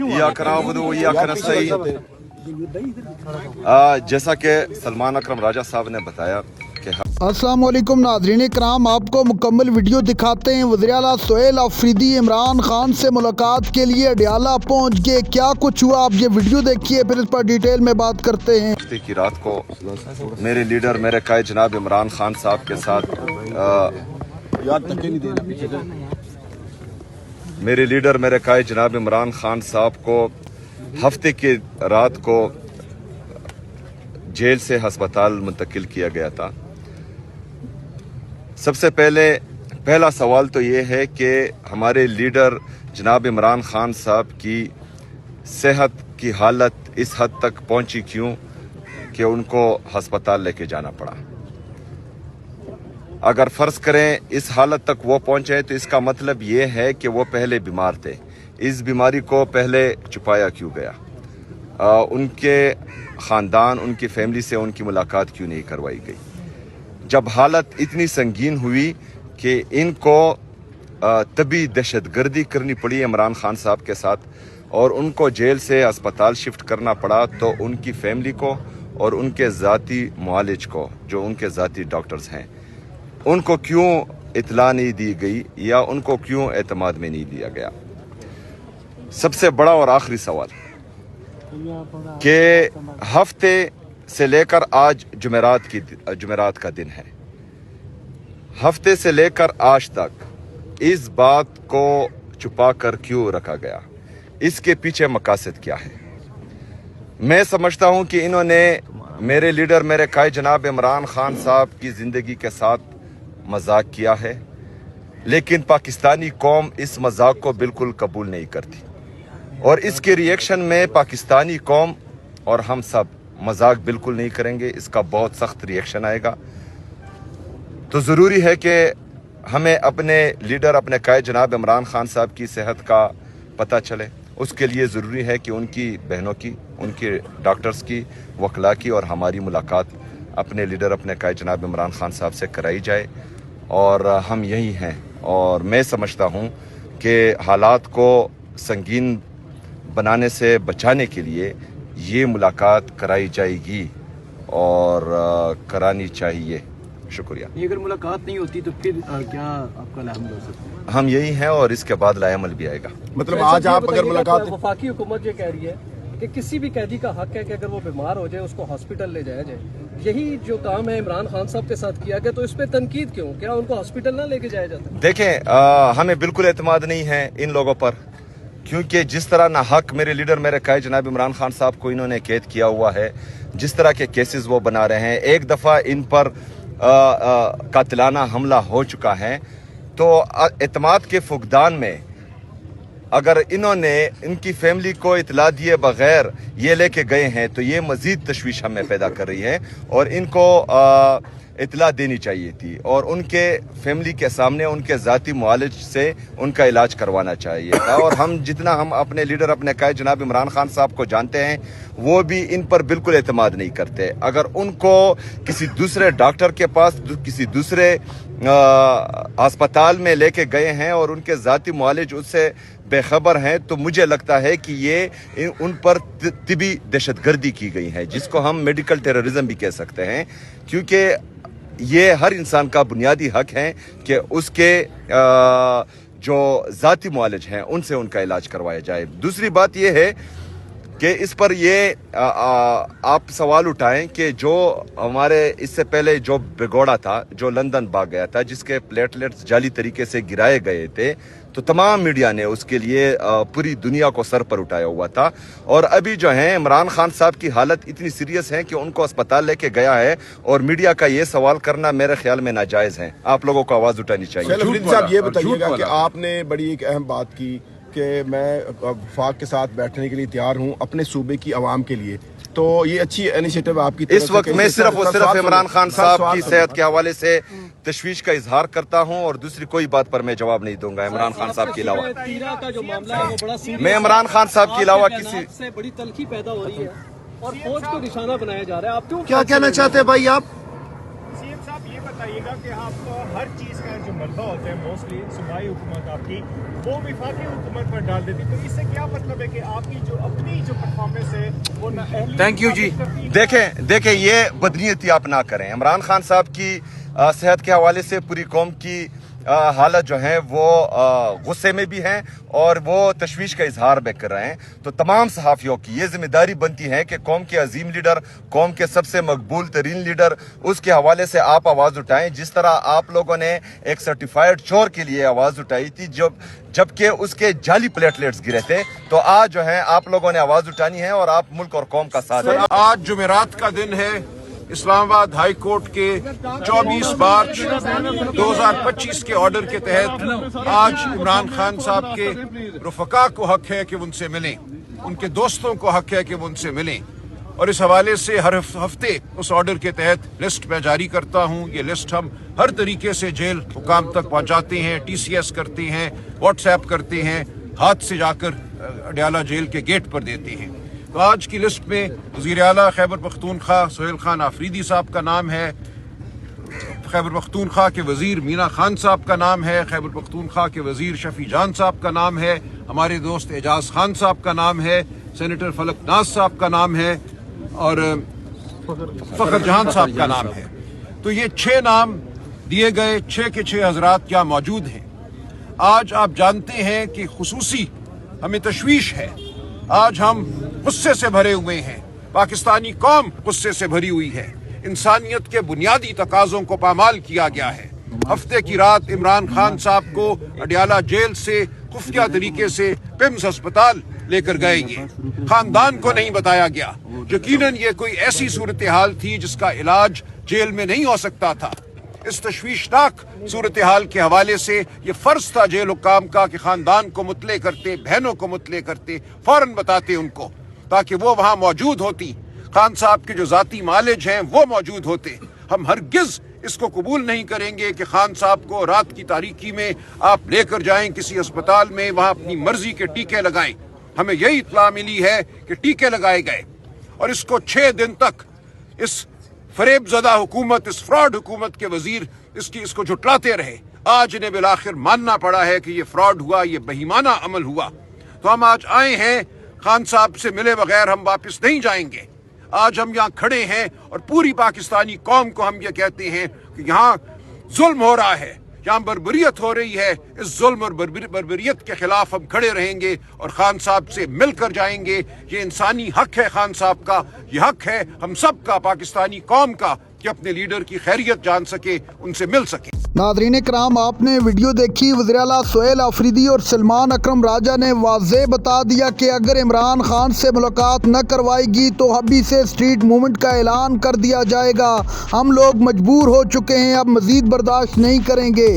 इय्याक नअबुदु व इय्याक नस्तईन। जैसा कि सलमान अकरम राजा साहब ने बताया कि अस्सलाम वालेकुम नाज़रीन इकराम, आपको मुकम्मल वीडियो दिखाते हैं। वज़ीर आला सुहेल अफरीदी इमरान खान से मुलाकात के लिए अडियाला पहुंच गए। क्या कुछ हुआ, आप ये वीडियो देखिए, फिर इस पर डिटेल में बात करते हैं। हफ्ते की रात को मेरे लीडर मेरे कायद जनाब इमरान खान साहब के साथ मेरे लीडर मेरे कायद जनाब इमरान खान साहब को हफ्ते की रात को जेल से हस्पताल मुंतकिल किया गया था। सबसे पहला सवाल तो ये है कि हमारे लीडर जनाब इमरान खान साहब की सेहत की हालत इस हद तक पहुंची क्यों कि उनको हस्पताल लेके जाना पड़ा। अगर फर्ज करें इस हालत तक वो पहुंचे तो इसका मतलब ये है कि वो पहले बीमार थे। इस बीमारी को पहले छुपाया क्यों गया, उनके ख़ानदान उनकी फैमिली से उनकी मुलाकात क्यों नहीं करवाई गई। जब हालत इतनी संगीन हुई कि इनको तभी दहशतगर्दी करनी पड़ी इमरान खान साहब के साथ और उनको जेल से अस्पताल शिफ्ट करना पड़ा, तो उनकी फैमिली को और उनके ज़ाती मुआलिज को, जो उनके ज़ाती डॉक्टर्स हैं, उनको क्यों इतला नहीं दी गई या उनको क्यों एतमाद में नहीं लिया गया। सबसे बड़ा और आखिरी सवाल कि हफ्ते से लेकर आज जुमेरात का दिन है, हफ्ते से लेकर आज तक इस बात को छुपा कर क्यों रखा गया, इसके पीछे मकासद क्या है। मैं समझता हूं कि इन्होंने मेरे लीडर मेरे कायद जनाब इमरान खान साहब की ज़िंदगी के साथ मजाक किया है, लेकिन पाकिस्तानी कौम इस मजाक को बिल्कुल कबूल नहीं करती और इसके रिएक्शन में पाकिस्तानी कौम और हम सब मजाक बिल्कुल नहीं करेंगे। इसका बहुत सख्त रिएक्शन आएगा। तो ज़रूरी है कि हमें अपने लीडर अपने कायद जनाब इमरान खान साहब की सेहत का पता चले। उसके लिए ज़रूरी है कि उनकी बहनों की, उनके डॉक्टर्स की, वकला की और हमारी मुलाकात अपने लीडर अपने कायद जनाब इमरान खान साहब से कराई जाए। और हम यही हैं और मैं समझता हूँ कि हालात को संगीन बनाने से बचाने के लिए ये मुलाकात कराई जाएगी और करानी चाहिए। शुक्रिया। ये अगर मुलाकात नहीं होती तो फिर क्या आपका लाअमल हो सकता है? हम यही हैं और इसके बाद लाअमल भी आएगा। मतलब आज आप अगर मुलाकात, वफाकी हुकूमत ये कह रही है कि किसी भी कैदी का हक है कि अगर वो बीमार हो जाए उसको हॉस्पिटल ले जाया जाए। यही जो काम है इमरान खान साहब के साथ किया गया, तो इस पे तनकीद क्यों? क्या उनको हॉस्पिटल ना लेके जाया जाता? देखें, हमें बिल्कुल एतमाद नहीं है इन लोगों पर, क्योंकि जिस तरह ना हक मेरे लीडर मेरे कायद जनाब इमरान खान साहब को इन्होंने कैद किया हुआ है, जिस तरह के केसेस वो बना रहे हैं, एक दफ़ा इन पर कातिलाना हमला हो चुका है, तो एतमाद के फुकदान में अगर इन्होंने इनकी फैमिली को इतला दिए बगैर ये लेके गए हैं तो ये मज़ीद तशवीश हमें पैदा कर रही है और इनको इतला देनी चाहिए थी और उनके फैमिली के सामने उनके ज़ाती मुआलिज से उनका इलाज करवाना चाहिए था। और हम जितना हम अपने लीडर अपने कायद जनाब इमरान खान साहब को जानते हैं, वो भी इन पर बिल्कुल एतमाद नहीं करते। अगर उनको किसी दूसरे डॉक्टर के पास किसी दूसरे अस्पताल में लेके गए हैं और उनके ज़ाती मुआलिज उससे बेखबर हैं, तो मुझे लगता है कि ये उन पर तिबी दहशतगर्दी की गई है, जिसको हम मेडिकल टेररिज्म भी कह सकते हैं, क्योंकि ये हर इंसान का बुनियादी हक है कि उसके जो ज़ाती मुआलिज हैं उनसे उनका इलाज करवाया जाए। दूसरी बात ये है कि इस पर ये आप सवाल उठाएं कि जो हमारे इससे पहले जो भिगोड़ा था, जो लंदन भाग गया था, जिसके प्लेटलेट्स जाली तरीके से गिराए गए थे, तो तमाम मीडिया ने उसके लिए पूरी दुनिया को सर पर उठाया हुआ था। और अभी जो है इमरान खान साहब की हालत इतनी सीरियस है कि उनको अस्पताल लेके गया है और मीडिया का ये सवाल करना मेरे ख्याल में नाजायज़ है। आप लोगों को आवाज़ उठानी चाहिए। साहब ये बताइएगा कि आपने बड़ी एक अहम बात की कि मैं वफाक के साथ बैठने के लिए तैयार हूँ अपने सूबे की आवाम के लिए, तो ये अच्छी इनिशिएटिव आपकी तरफ से। इस वक्त मैं सिर्फ और सिर्फ इमरान खान साहब की सेहत के हवाले से तशवीश का इजहार करता हूं और दूसरी कोई बात पर मैं जवाब नहीं दूंगा इमरान खान साहब के अलावा। मैं इमरान खान साहब के अलावा किसी से बड़ी तलखी पैदा हो रही है और फौज को निशाना बनाया जा रहा है। आप क्यों क्या कहना चाहते हैं भाई आप? सीएम साहब ये बताइएगा कि आप हर चीज़ का जो मलबा होता है मोस्टली सूबाई हुकूमत आपकी वो वफाकी हुकूमत पर डाल देती, तो इससे क्या मतलब है कि आपकी जो अपनी जो परफॉर्मेंस है वो ना थैंक यू जी। देखें ये बदनीयती आप ना करें। इमरान खान साहब की सेहत के हवाले से पूरी कौम की हालत जो है वो गुस्से में भी हैं और वो तशवीश का इजहार भी कर रहे हैं। तो तमाम सहाफ़ियों की ये जिम्मेदारी बनती है कि कौम के अजीम लीडर, कौम के सबसे मकबूल तरीन लीडर, उसके हवाले से आप आवाज़ उठाएं। जिस तरह आप लोगों ने एक सर्टिफाइड चोर के लिए आवाज़ उठाई थी जबकि उसके जाली प्लेटलेट्स गिरे थे, तो आज जो है आप लोगों ने आवाज़ उठानी है और आप मुल्क और कौम का साथ दें। आज जुमेरात का दिन है। इस्लामाबाद हाई कोर्ट के 24 मार्च 2025 के ऑर्डर के तहत आज इमरान खान साहब के रुफका को हक है कि वो उनसे मिलें, उनके दोस्तों को हक है कि वो उनसे मिलें, और इस हवाले से हर हफ्ते उस ऑर्डर के तहत लिस्ट मैं जारी करता हूं। ये लिस्ट हम हर तरीके से जेल हुकाम तक पहुंचाते हैं, TCS करते हैं, व्हाट्सएप करते हैं, हाथ से जाकर अडयाला जेल के गेट पर देते हैं। तो आज की लिस्ट में वज़ीर आला खैबर पख्तूनख्वा सोहेल खान आफरीदी साहब का नाम है, खैबर पख्तूनख्वा के वज़ीर मीना खान साहब का नाम है, खैबर पख्तूनख्वा के वज़ीर शफी जान साहब का नाम है, हमारे दोस्त एजाज खान साहब का नाम है, सेनेटर फलक नाज साहब का नाम है और फ़खर जहान साहब का नाम है। तो ये 6 नाम दिए गए, 6 के 6 हजरात यहाँ मौजूद हैं। आज आप जानते हैं कि खुसूसी हमें तशवीश है, आज हम गुस्से से भरे हुए हैं, पाकिस्तानी कौम गुस्से से भरी हुई है, इंसानियत के बुनियादी तकाज़ों को पामाल किया गया है। हफ्ते की रात इमरान खान साहब को अडयाला जेल से खुफिया तरीके से पिम्स अस्पताल लेकर गए, ये खानदान को नहीं बताया गया। यकीनन ये कोई ऐसी सूरत हाल थी जिसका इलाज जेल में नहीं हो सकता था। इस तशवीशनाक सूरत हाल के हवाले से ये फर्ज था जेल हुक्काम का कि खानदान को मुतले करते, बहनों को मुतले करते, फौरन बताते उनको, ताकि वो वहाँ मौजूद होती, खान साहब के जो जाती मालिज हैं वो मौजूद होते। हम हरगिज इसको कबूल नहीं करेंगे कि खान साहब को रात की तारीकी में आप लेकर जाएं किसी अस्पताल में, वहाँ अपनी मर्जी के टीके लगाएं। हमें यही इत्तला मिली है कि टीके लगाए गए और इसको 6 दिन तक इस फरेबज़दा हुकूमत, इस फ्रॉड हुकूमत के वजीर इसको झुटलाते रहे। आज इन्हें बिलाखिर मानना पड़ा है कि ये फ्रॉड हुआ, ये बेईमाना अमल हुआ। तो हम आज आए हैं, खान साहब से मिले बगैर हम वापस नहीं जाएंगे। आज हम यहाँ खड़े हैं और पूरी पाकिस्तानी कौम को हम ये कहते हैं कि यहाँ जुल्म हो रहा है, यहाँ बर्बरियत हो रही है। इस जुल्म और बर्बरियत के खिलाफ हम खड़े रहेंगे और खान साहब से मिलकर जाएंगे। ये इंसानी हक है खान साहब का, ये हक है हम सब का, पाकिस्तानी कौम का, कि अपने लीडर की खैरियत जान सके, उनसे मिल सके। नाज़रीन कराम, आपने वीडियो देखी। वज़ीर आला सोहेल आफरीदी और सलमान अकरम राजा ने वाज़ेह बता दिया कि अगर इमरान खान से मुलाकात न करवाएगी तो अभी से स्ट्रीट मूवमेंट का ऐलान कर दिया जाएगा। हम लोग मजबूर हो चुके हैं, अब मज़ीद बर्दाश्त नहीं करेंगे।